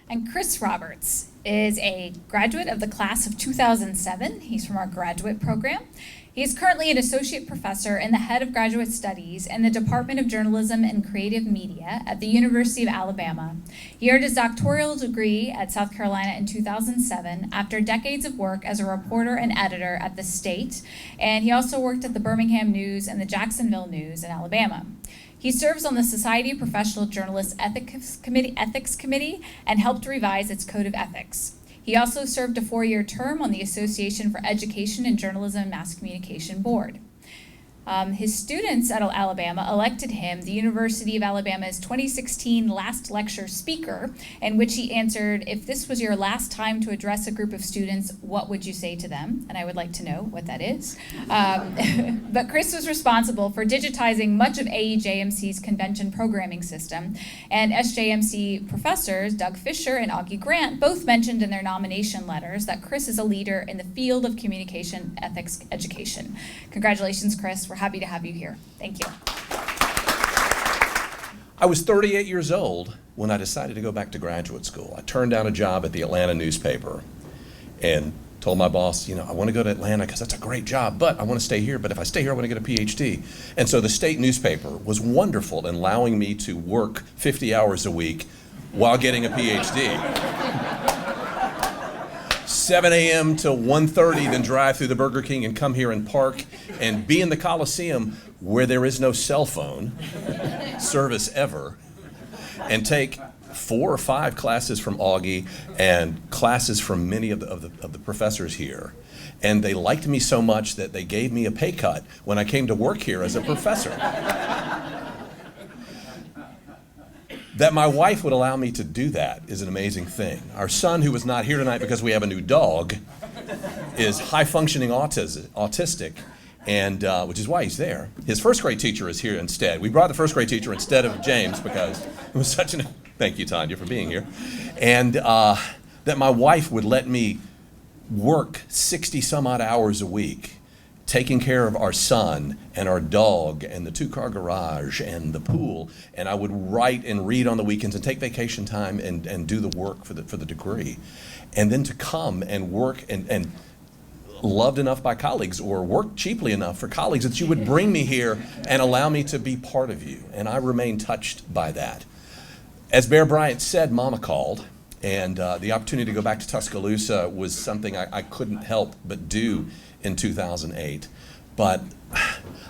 And Chris Roberts is a graduate of the class of 2007. He's from our graduate program. He is currently an associate professor and the head of graduate studies in the Department of Journalism and Creative Media at the University of Alabama. He earned his doctoral degree at South Carolina in 2007 after decades of work as a reporter and editor at the State, and he also worked at the Birmingham News and the Jacksonville News in Alabama. He serves on the Society of Professional Journalists Ethics Committee and helped revise its code of ethics. He also served a 4-year term on the Association for Education in Journalism and Mass Communication Board. His students at Alabama elected him the University of Alabama's 2016 Last Lecture Speaker, in which he answered, "If this was your last time to address a group of students, what would you say to them?" And I would like to know what that is. But Chris was responsible for digitizing much of SJMC's convention programming system, and SJMC professors Doug Fisher and Augie Grant both mentioned in their nomination letters that Chris is a leader in the field of communication ethics education. Congratulations, Chris. We're happy to have you here. Thank you. I was 38 years old when I decided to go back to graduate school. I turned down a job at the Atlanta newspaper and told my boss, I want to go to Atlanta because that's a great job, but I want to stay here. But if I stay here, I want to get a PhD. And so the state newspaper was wonderful in allowing me to work 50 hours a week while getting a PhD. 7 a.m. to 1:30, then drive through the Burger King and come here and park and be in the Coliseum where there is no cell phone service ever, and take 4 or 5 classes from Augie and classes from many of the professors here. And they liked me so much that they gave me a pay cut when I came to work here as a professor. That my wife would allow me to do that is an amazing thing. Our son, who is not here tonight because we have a new dog, is high-functioning autistic, and which is why he's there. His first grade teacher is here instead. We brought the first grade teacher instead of James because it was such an... Thank you, Tanya, for being here. And that my wife would let me work 60-some-odd hours a week, taking care of our son and our dog and the 2-car garage and the pool, and I would write and read on the weekends and take vacation time and do the work for the degree. And then to come and work and loved enough by colleagues, or work cheaply enough for colleagues, that you would bring me here and allow me to be part of you. And I remain touched by that. As Bear Bryant said, Mama called, and the opportunity to go back to Tuscaloosa was something I couldn't help but do in 2008. But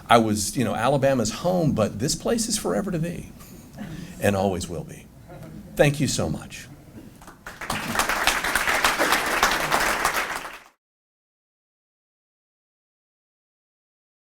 I was, Alabama's home, but this place is forever to be and always will be. Thank you so much.